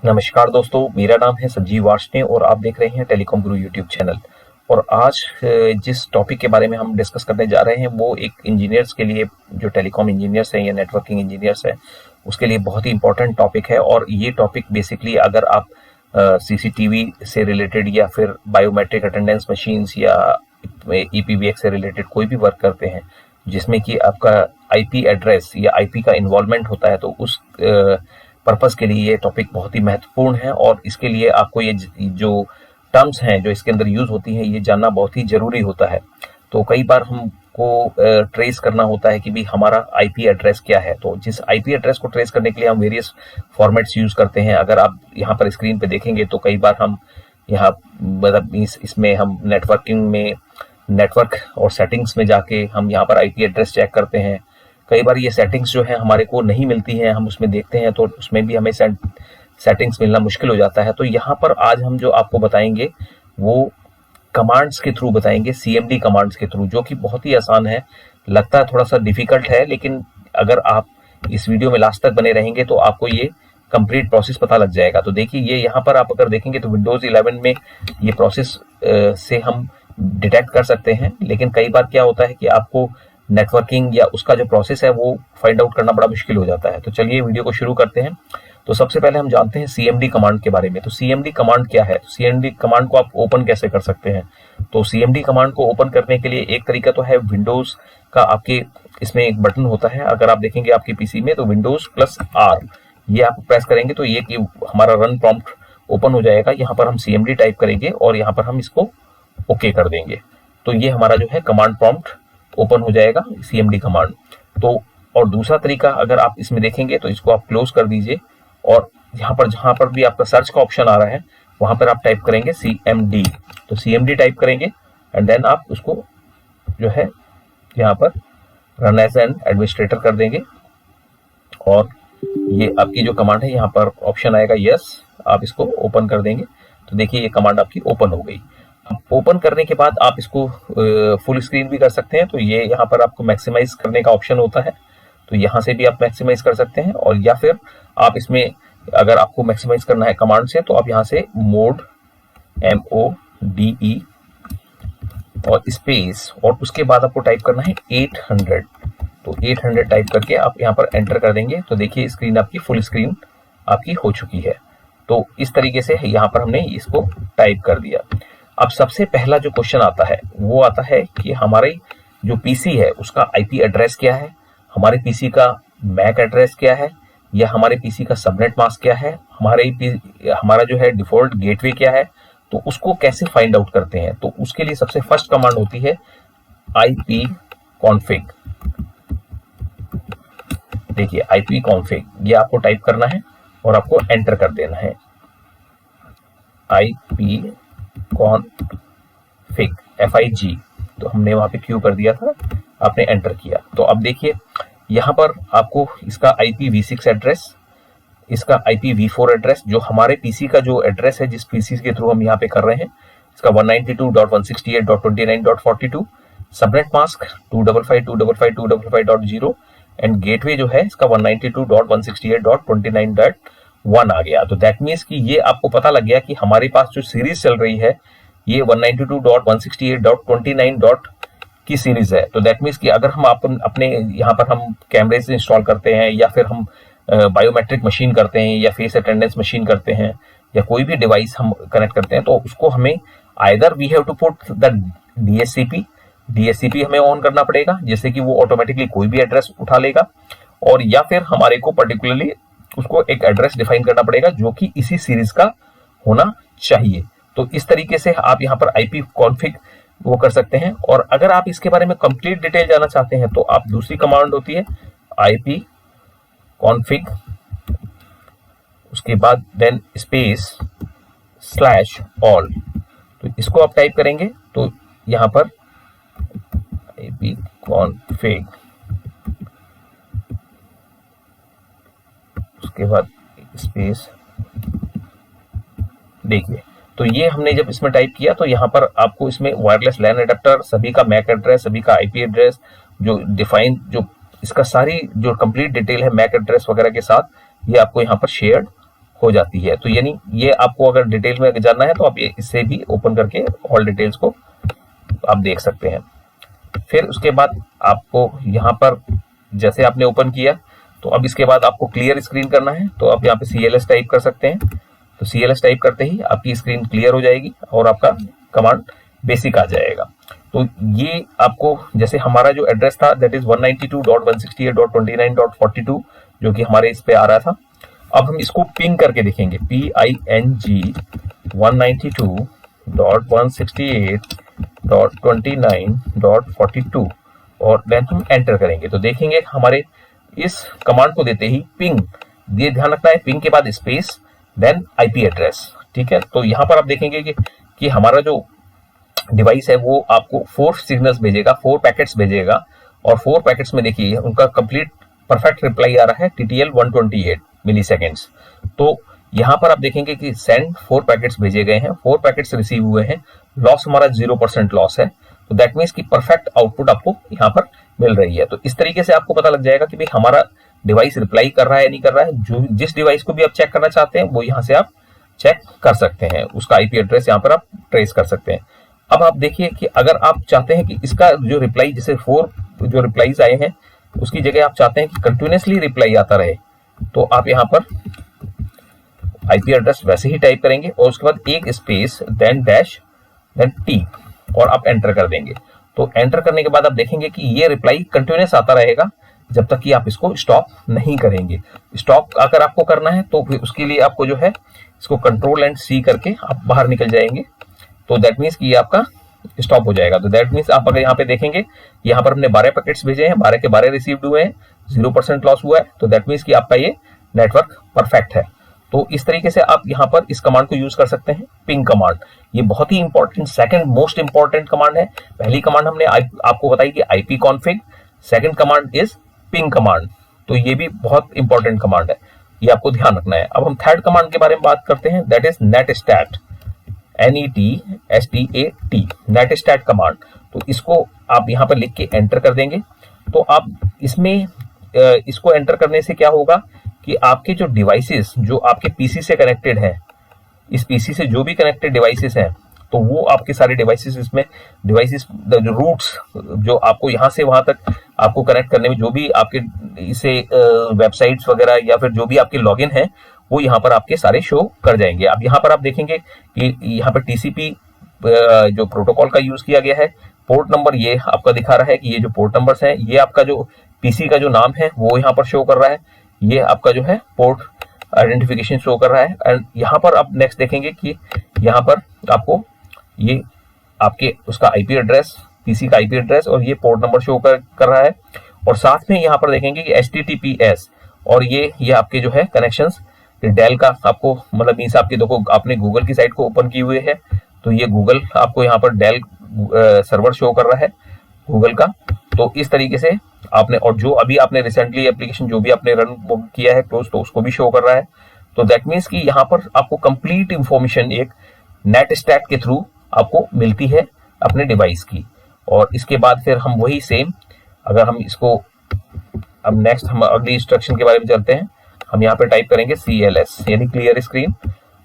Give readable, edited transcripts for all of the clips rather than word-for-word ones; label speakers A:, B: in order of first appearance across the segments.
A: नमस्कार दोस्तों, मेरा नाम है संजीव वार्ष्णेय और आप देख रहे हैं टेलीकॉम गुरु यूट्यूब चैनल। और आज जिस टॉपिक के बारे में हम डिस्कस करने जा रहे हैं वो एक इंजीनियर्स के लिए, जो टेलीकॉम इंजीनियर्स हैं या नेटवर्किंग इंजीनियर्स हैं, उसके लिए बहुत ही इंपॉर्टेंट टॉपिक है। और ये टॉपिक बेसिकली अगर आप सीसीटीवी से रिलेटेड या फिर बायोमेट्रिक अटेंडेंस मशीन्स या ईपीवीएक्स से रिलेटेड कोई भी वर्क करते हैं जिसमें कि आपका आईपी एड्रेस या आईपी का इन्वॉल्वमेंट होता है, तो उस पर्पस के लिए ये टॉपिक बहुत ही महत्वपूर्ण है। और इसके लिए आपको ये जो टर्म्स हैं जो इसके अंदर यूज होती हैं ये जानना बहुत ही जरूरी होता है। तो कई बार हमको ट्रेस करना होता है कि भी हमारा आईपी एड्रेस क्या है। तो जिस आईपी एड्रेस को ट्रेस करने के लिए हम वेरियस फॉर्मेट्स यूज करते हैं। अगर आप यहाँ पर स्क्रीन पे देखेंगे तो कई बार हम यहाँ मतलब इसमें हम नेटवर्किंग में नेटवर्क और सेटिंग्स में जाके हम यहाँ पर आईपी एड्रेस चेक करते हैं। कई बार ये सेटिंग्स जो है हमारे को नहीं मिलती हैं, हम उसमें देखते हैं तो उसमें भी हमें सेटिंग्स मिलना मुश्किल हो जाता है। तो यहाँ पर आज हम जो आपको बताएंगे वो कमांड्स के थ्रू बताएंगे, सीएमडी कमांड्स के थ्रू, जो कि बहुत ही आसान है। लगता है थोड़ा सा डिफिकल्ट है, लेकिन अगर आप इस वीडियो में लास्ट तक बने रहेंगे तो आपको ये कंप्लीट प्रोसेस पता लग जाएगा। तो देखिए, ये यहाँ पर आप अगर देखेंगे तो विंडोज 11 में ये प्रोसेस से हम डिटेक्ट कर सकते हैं। लेकिन कई बार क्या होता है कि आपको नेटवर्किंग या उसका जो प्रोसेस है वो फाइंड आउट करना बड़ा मुश्किल हो जाता है। तो चलिए वीडियो को शुरू करते हैं। तो सबसे पहले हम जानते हैं सीएमडी कमांड के बारे में। तो सीएमडी कमांड क्या है? तो सीएमडी कमांड को आप ओपन कैसे कर सकते हैं? तो सीएमडी कमांड को ओपन करने के लिए एक तरीका तो है, विंडोज का आपके इसमें एक बटन होता है। अगर आप देखेंगे आपके पीसी में तो विंडोज +R ये आप प्रेस करेंगे तो ये कि हमारा रन प्रॉम्प्ट ओपन हो जाएगा। यहाँ पर हम सीएमडी टाइप करेंगे और यहाँ पर हम इसको ओके कर देंगे। तो ये हमारा जो है कमांड प्रॉम्प्ट ओपन हो जाएगा, सीएमडी कमांड। तो और दूसरा तरीका अगर आप इसमें देखेंगे तो इसको आप क्लोज कर दीजिए और यहाँ पर जहां पर भी आपका सर्च का ऑप्शन आ रहा है वहां पर आप टाइप करेंगे सीएमडी। तो सीएमडी टाइप करेंगे एंड देन आप उसको जो है यहाँ पर रन एज एन एडमिनिस्ट्रेटर कर देंगे। और ये आपकी जो कमांड है यहाँ पर ऑप्शन आएगा यस, आप इसको ओपन कर देंगे। तो देखिए ये कमांड आपकी ओपन हो गई। ओपन करने के बाद आप इसको फुल स्क्रीन भी कर सकते हैं। तो ये यहाँ पर आपको मैक्सिमाइज करने का ऑप्शन होता है, तो यहाँ से भी आप मैक्सिमाइज कर सकते हैं। और या फिर आप इसमें अगर आपको मैक्सिमाइज करना है कमांड से तो आप यहाँ से मोड MODE और स्पेस और उसके बाद आपको टाइप करना है 800। तो 800 टाइप करके आप यहाँ पर एंटर कर देंगे। तो देखिए स्क्रीन आपकी फुल स्क्रीन आपकी हो चुकी है। तो इस तरीके से यहाँ पर हमने इसको टाइप कर दिया। अब सबसे पहला जो क्वेश्चन आता है वो आता है कि हमारे जो पीसी है उसका आईपी एड्रेस क्या है, हमारे पीसी का मैक एड्रेस क्या है, या हमारे पीसी का सबनेट मास्क क्या है, हमारा जो है डिफॉल्ट गेटवे क्या है। तो उसको कैसे फाइंड आउट करते हैं? तो उसके लिए सबसे फर्स्ट कमांड होती है आईपी कॉन्फिग। देखिए आईपी कॉन्फिग ये आपको टाइप करना है और आपको एंटर कर देना है। आईपी कॉन्फिग FIG, तो हमने वहां पे क्यू कर दिया था, आपने एंटर किया। तो अब देखिए यहाँ पर आपको इसका IPv6 एड्रेस, इसका IPv4 एड्रेस, जो हमारे पीसी का जो एड्रेस है जिस पीसी के थ्रू हम यहाँ पे कर रहे हैं, इसका 192.168.29.42, सबनेट मास्क 255.255.255.0 एंड गेटवे जो है इसका 192.168.29.1 आ गया। तो दैट मीन्स कि ये आपको पता लग गया कि हमारे पास जो सीरीज चल रही है ये 192.168.29. की सीरीज है। तो दैट मीन्स कि अगर हम अपने यहाँ पर हम कैमरे से इंस्टॉल करते हैं या फिर हम बायोमेट्रिक मशीन करते हैं या फेस अटेंडेंस मशीन करते हैं या कोई भी डिवाइस हम कनेक्ट करते हैं, तो उसको हमें either we have to put the DHCP हमें ऑन करना पड़ेगा, जैसे कि वो ऑटोमेटिकली कोई भी एड्रेस उठा लेगा, और या फिर हमारे को पर्टिकुलरली उसको एक एड्रेस डिफाइन करना पड़ेगा जो कि इसी सीरीज का होना चाहिए। तो इस तरीके से आप यहाँ पर आईपी कॉन्फिग वो कर सकते हैं। और अगर आप इसके बारे में कंप्लीट डिटेल जाना चाहते हैं तो आप दूसरी कमांड होती है आईपी कॉन्फिग, उसके बाद देन स्पेस /all। तो इसको आप टाइप करेंगे तो यहाँ पर आईपी कॉन्फिग, उसके बाद स्पेस। देखिए तो ये हमने जब इसमें टाइप किया तो यहाँ पर आपको इसमें वायरलेस लैन एडेप्टर, सभी का मैक एड्रेस, सभी का आईपी एड्रेस जो डिफाइन, जो इसका सारी जो कंप्लीट डिटेल है मैक एड्रेस वगैरह के साथ, ये आपको यहाँ पर शेयर्ड हो जाती है। तो यानी ये आपको अगर डिटेल में जानना है तो आप ये इससे भी ओपन करके ऑल डिटेल्स को आप देख सकते हैं। फिर उसके बाद आपको यहाँ पर जैसे आपने ओपन किया तो अब इसके बाद आपको क्लियर स्क्रीन करना है, तो आप यहाँ पे CLS टाइप कर सकते हैं। तो CLS टाइप करते ही आपकी स्क्रीन क्लियर हो जाएगी और आपका कमांड बेसिक आ जाएगा। तो ये आपको जैसे हमारा जो एड्रेस था दैट इज 192.168.29.42 जो कि हमारे इस पे आ रहा था। अब हम इसको पिंग करके देखेंगे, PING 192.168.29.42 और देन हम एंटर करेंगे तो देखेंगे हमारे इस कमांड को देते ही पिंग, ये ध्यान रखना है पिंग के बाद स्पेस देन IP एड्रेस। ठीक है, तो यहाँ पर आप देखेंगे कि हमारा जो डिवाइस है वो आपको 4 सिग्नल्स भेजेगा, 4 पैकेट्स भेजेगा और 4 पैकेट्स में देखिए उनका कंप्लीट परफेक्ट रिप्लाई आ रहा है TTL 128 मिली सेकेंड्स। तो यहाँ पर आप देखेंगे कि सेंड 4 पैकेट्स भेजे गए हैं, 4 पैकेट्स रिसीव हुए हैं, लॉस हमारा 0% लॉस है। तो दैट मीन्स कि परफेक्ट आउटपुट आपको यहाँ पर मिल रही है। तो इस तरीके से आपको पता लग जाएगा कि भाई हमारा डिवाइस रिप्लाई कर रहा है या नहीं कर रहा है। जो जिस डिवाइस को भी आप चेक करना चाहते हैं वो यहाँ से आप चेक कर सकते हैं, उसका IP एड्रेस यहाँ पर आप ट्रेस कर सकते हैं। अब आप देखिए कि अगर आप चाहते हैं कि इसका जो रिप्लाई जैसे 4 जो रिप्लाईज आए हैं उसकी जगह आप चाहते हैं कि कंटिन्यूसली रिप्लाई आता रहे, तो आप यहाँ पर IP एड्रेस वैसे ही टाइप करेंगे और उसके बाद एक space then dash then T और आप एंटर कर देंगे। तो एंटर करने के बाद आप देखेंगे कि ये रिप्लाई कंटिन्यूस आता रहेगा जब तक कि आप इसको स्टॉप नहीं करेंगे। स्टॉप अगर आपको करना है तो फिर उसके लिए आपको जो है इसको Ctrl+C करके आप बाहर निकल जाएंगे, तो दैट मीन्स कि ये आपका स्टॉप हो जाएगा। तो दैट मीन्स आप अगर यहाँ पे देखेंगे यहाँ पर हमने 12 पैकेट्स भेजे हैं, 12 के 12 रिसीव्ड हुए हैं, 0% लॉस हुआ है, तो दैट मीन्स कि आपका ये नेटवर्क परफेक्ट है। तो इस तरीके से आप यहाँ पर इस कमांड को यूज कर सकते हैं, पिंग कमांड। ये बहुत ही important second most important command है। पहली कमांड हमने आपको बताई कि IP config, second command is ping command. तो ये भी बहुत इंपॉर्टेंट कमांड है, ये आपको ध्यान रखना है। अब हम थर्ड कमांड के बारे में बात करते हैं, दैट इज नेटस्टैट, NETSTAT, नेटस्टैट कमांड। तो इसको आप यहाँ पर लिख के एंटर कर देंगे। तो आप इसमें इसको एंटर करने से क्या होगा कि आपके जो डिवाइसेस जो आपके PC से कनेक्टेड हैं, इस PC से जो भी कनेक्टेड डिवाइसेस हैं तो वो आपके सारे डिवाइसेस इसमें डिवाइसेस जो रूट्स जो आपको यहाँ से वहां तक आपको कनेक्ट करने में जो भी आपके इसे वेबसाइट्स वगैरह या फिर जो भी आपके लॉगिन है वो यहाँ पर आपके सारे शो कर जाएंगे। अब यहाँ पर आप देखेंगे कि यहाँ पर TCP जो प्रोटोकॉल का यूज किया गया है, पोर्ट नंबर ये आपका दिखा रहा है कि ये जो पोर्ट नंबर्स हैं ये आपका जो PC का जो नाम है वो यहाँ पर शो कर रहा है, ये आपका जो है पोर्ट आइडेंटिफिकेशन शो कर रहा है। एंड यहाँ पर आप नेक्स्ट देखेंगे कि यहाँ पर आपको ये आपके उसका IP एड्रेस, PC का IP एड्रेस और ये पोर्ट नंबर शो कर रहा है। और साथ में यहाँ पर देखेंगे कि HTTPS और ये आपके जो है कनेक्शंस डेल का आपको मतलब मीन्स आपके देखो आपने गूगल की साइट को ओपन की हुई है तो ये गूगल आपको यहाँ पर डेल सर्वर शो कर रहा है गूगल का। तो इस तरीके से आपने और जो अभी आपने रिसेंटली एप्लीकेशन जो भी आपने रन किया है क्लोज तो उसको भी शो कर रहा है। तो दैट मीन्स कि यहाँ पर आपको कंप्लीट इंफॉर्मेशन एक नेटस्टैट के थ्रू आपको मिलती है अपने डिवाइस की। और इसके बाद फिर हम वही सेम अगर हम इसको अब नेक्स्ट हम अगली इंस्ट्रक्शन के बारे में चलते हैं, हम यहाँ पे टाइप करेंगे CLS यानी क्लियर स्क्रीन,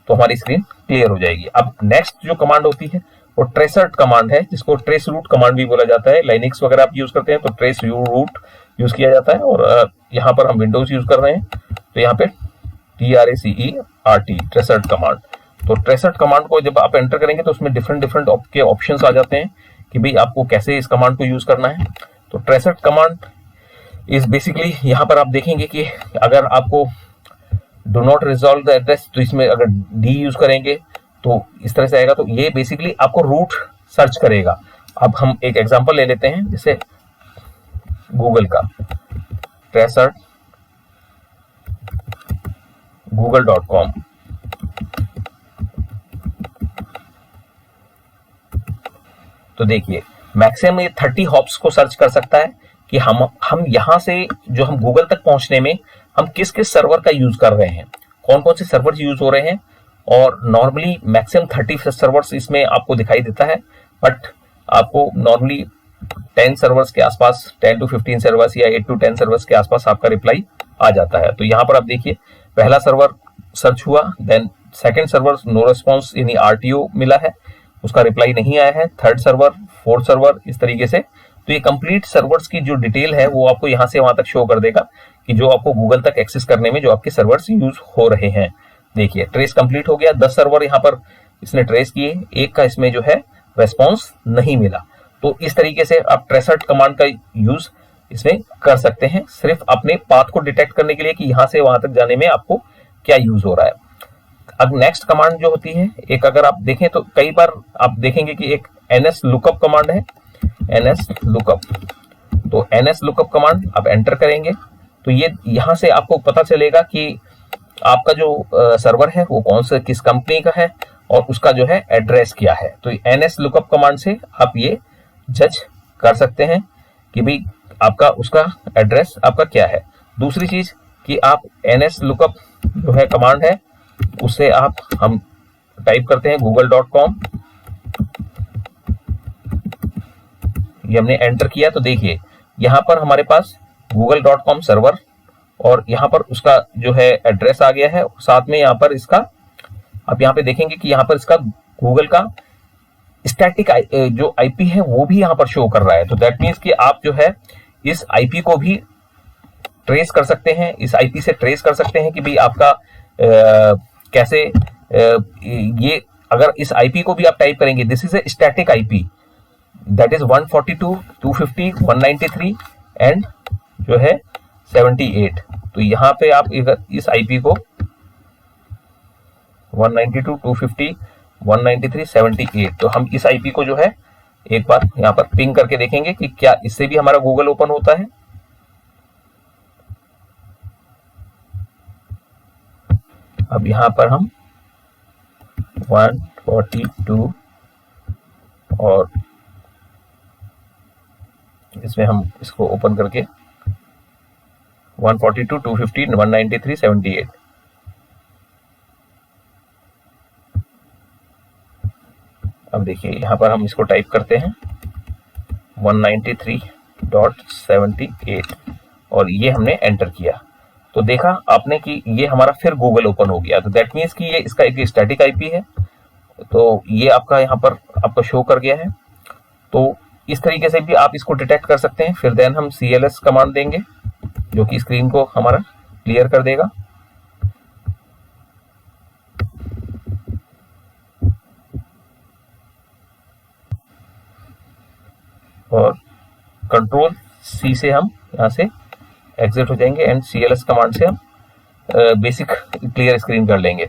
A: तो हमारी स्क्रीन क्लियर हो जाएगी। अब नेक्स्ट जो कमांड होती है वो ट्रेसर्ट कमांड है जिसको ट्रेस रूट कमांड भी बोला जाता है। लाइनिक्स वगैरह आप यूज करते हैं तो ट्रेस रूट यूज किया जाता है और यहाँ पर हम विंडोज यूज कर रहे हैं तो यहाँ पे TRACERT ट्रेसर्ट कमांड। तो ट्रेसर्ट कमांड को जब आप एंटर करेंगे तो उसमें डिफरेंट के ऑप्शंस आ जाते हैं कि भाई आपको कैसे इस कमांड को यूज करना है। तो ट्रेसर्ट कमांड इस बेसिकली यहाँ पर आप देखेंगे कि अगर आपको do not resolve the address तो इसमें अगर D यूज करेंगे तो इस तरह से आएगा। तो ये बेसिकली आपको रूट सर्च करेगा। अब हम एक एग्जांपल ले लेते हैं जैसे गूगल का ट्रेसर्ट google.com। तो देखिए मैक्सिमम ये 30 हॉप्स को सर्च कर सकता है कि हम यहाँ से जो हम गूगल तक पहुंचने में हम किस किस सर्वर का यूज कर रहे हैं, कौन कौन से सर्वर यूज हो रहे हैं। और नॉर्मली मैक्सिमम 30 सर्वर्स इसमें आपको दिखाई देता है, बट आपको नॉर्मली 10 सर्वर्स के आसपास 10 to 15 सर्वर्स या 8 to 10 सर्वर्स के आसपास आपका रिप्लाई आ जाता है। तो यहाँ पर आप देखिए पहला सर्वर सर्च हुआ, then second server no response यानी आरटीओ मिला है, उसका रिप्लाई नहीं आया है, थर्ड सर्वर, फोर्थ सर्वर, इस तरीके से। तो ये कंप्लीट सर्वर्स की जो डिटेल है वो आपको यहाँ से वहां तक शो कर देगा कि जो आपको गूगल तक एक्सेस करने में जो आपके सर्वर्स यूज हो रहे हैं। देखिए ट्रेस कंप्लीट हो गया, 10 सर्वर यहाँ पर इसने ट्रेस किए, एक का इसमें जो है रेस्पॉन्स नहीं मिला। तो इस तरीके से आप ट्रेसर्ट कमांड का यूज इसमें कर सकते हैं, सिर्फ अपने पाथ को डिटेक्ट करने के लिए कि यहां से वहां तक जाने में आपको क्या यूज हो रहा है। अब नेक्स्ट कमांड जो होती है, एक अगर आप देखें तो कई बार आप देखेंगे कि एक ns लुकअप कमांड है, ns लुकअप। तो ns लुकअप कमांड आप एंटर करेंगे तो ये यहां से आपको पता चलेगा कि आपका जो सर्वर है वो कौन सा किस कंपनी का है और उसका जो है एड्रेस क्या है। तो ns लुकअप कमांड से आप ये जज कर सकते हैं कि भाई आपका उसका एड्रेस आपका क्या है। दूसरी चीज कि आप ns लुकअप जो है कमांड है उससे हम टाइप करते हैं google.com, ये हमने एंटर किया तो देखिए यहां पर हमारे पास google.com सर्वर और यहां पर उसका जो है एड्रेस आ गया है, साथ में यहां पर इसका आप यहां पे देखेंगे कि यहां पर इसका गूगल का स्टैटिक जो आईपी है वो भी यहां पर शो कर रहा है। तो दैट मीन्स कि आप जो है इस आईपी को भी ट्रेस कर सकते हैं, इस आईपी से ट्रेस कर सकते हैं कि भाई आपका कैसे ये अगर इस आईपी को भी आप टाइप करेंगे, this is a static IP that is 142.250 193 and जो है 78। तो यहाँ पे आप इस आईपी को 192.250 193 78, तो हम इस आईपी को जो है एक बार यहाँ पर पिंग करके देखेंगे कि क्या इससे भी हमारा गूगल ओपन होता है। अब यहाँ पर हम 142 और इसमें हम इसको ओपन करके 142.250 193 78, अब देखिए यहाँ पर हम इसको टाइप करते हैं 193.78 और ये हमने एंटर किया तो देखा आपने कि ये हमारा फिर गूगल ओपन हो गया। तो दैट मीन्स कि ये इसका एक स्टैटिक आईपी है, तो ये आपका यहाँ पर आपका शो कर गया है। तो इस तरीके से भी आप इसको डिटेक्ट कर सकते हैं। फिर देन हम cls कमांड देंगे जो कि स्क्रीन को हमारा क्लियर कर देगा। और कंट्रोल C से हम यहाँ से एग्जिट हो जाएंगे एंड cls कमांड से हम बेसिक क्लियर स्क्रीन कर लेंगे।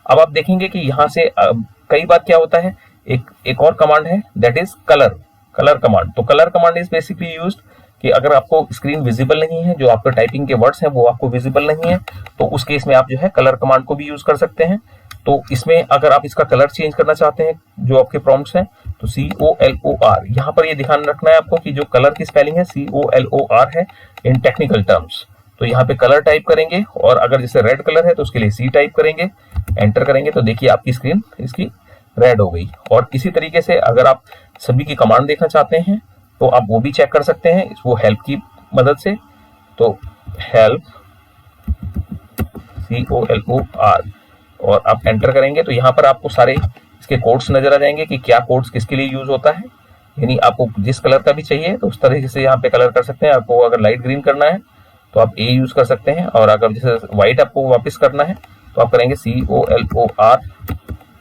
A: अब आप देखेंगे कि यहाँ से कई बार क्या होता है, एक और कमांड है दैट इज कलर कमांड। तो colour command is basically used कि अगर आपको स्क्रीन विजिबल नहीं है, जो आपके टाइपिंग के वर्ड्स हैं वो आपको विजिबल नहीं है, तो उस केस में आप जो है कलर कमांड को भी यूज कर सकते हैं। तो इसमें अगर आप इसका कलर चेंज करना चाहते हैं जो आपके प्रॉम्प्ट्स हैं तो COLOR, यहाँ पर ये ध्यान रखना है आपको कि जो कलर की स्पेलिंग है COLOR है इन टेक्निकल टर्म्स। तो यहाँ पे कलर टाइप करेंगे और अगर जैसे रेड कलर है तो उसके लिए C टाइप करेंगे, एंटर करेंगे तो देखिए आपकी स्क्रीन इसकी रेड हो गई। और इसी तरीके से अगर आप सभी की कमांड देखना चाहते हैं तो आप वो भी चेक कर सकते हैं वो हेल्प की मदद से। तो हेल्प COLOR और आप एंटर करेंगे तो यहाँ पर आपको सारे इसके कोड्स नजर आ जाएंगे कि क्या कोड्स किसके लिए यूज होता है, यानी आपको जिस कलर का भी चाहिए तो उस तरीके से यहाँ पे कलर कर सकते हैं। आपको अगर लाइट ग्रीन करना है तो आप A यूज कर सकते हैं और अगर जैसे व्हाइट आपको वापस करना है तो आप करेंगे COLOR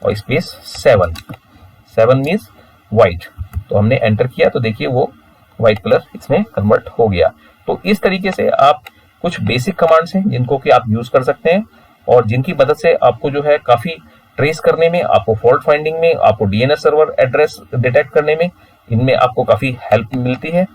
A: और स्पेस 7 मीन्स व्हाइट। तो हमने एंटर किया तो देखिए वो व्हाइट कलर इसमें कन्वर्ट हो गया। तो इस तरीके से आप कुछ बेसिक कमांड्स हैं जिनको कि आप यूज कर सकते हैं और जिनकी मदद से आपको जो है काफी ट्रेस करने में, आपको फॉल्ट फाइंडिंग में, आपको DNS सर्वर एड्रेस डिटेक्ट करने में, इनमें आपको काफी हेल्प मिलती है।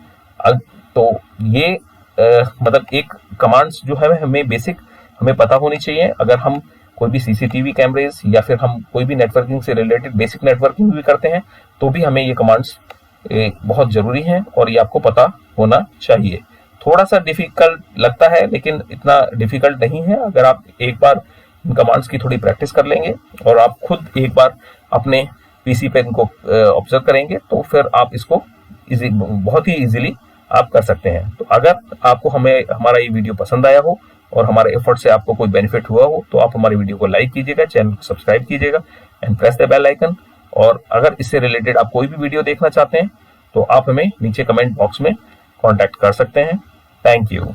A: तो ये मतलब एक कमांड्स जो है हमें बेसिक हमें पता होनी चाहिए। अगर हम कोई भी CCTV कैमरेज या फिर हम कोई भी नेटवर्किंग से रिलेटेड बेसिक नेटवर्किंग भी करते हैं तो भी हमें ये कमांड्स बहुत जरूरी हैं और ये आपको पता होना चाहिए। थोड़ा सा डिफिकल्ट लगता है लेकिन इतना डिफिकल्ट नहीं है। अगर आप एक बार इन कमांड्स की थोड़ी प्रैक्टिस कर लेंगे और आप खुद एक बार अपने पीसी पे इनको ऑब्जर्व करेंगे तो फिर आप इसको बहुत ही इजीली आप कर सकते हैं। तो अगर आपको हमारा ये वीडियो पसंद आया हो और हमारे एफर्ट से आपको कोई बेनिफिट हुआ हो तो आप हमारी वीडियो को लाइक कीजिएगा, चैनल को सब्सक्राइब कीजिएगा and press the bell icon. और अगर इससे रिलेटेड आप कोई भी वीडियो देखना चाहते हैं तो आप हमें नीचे कमेंट बॉक्स में कॉन्टैक्ट कर सकते हैं। Thank you.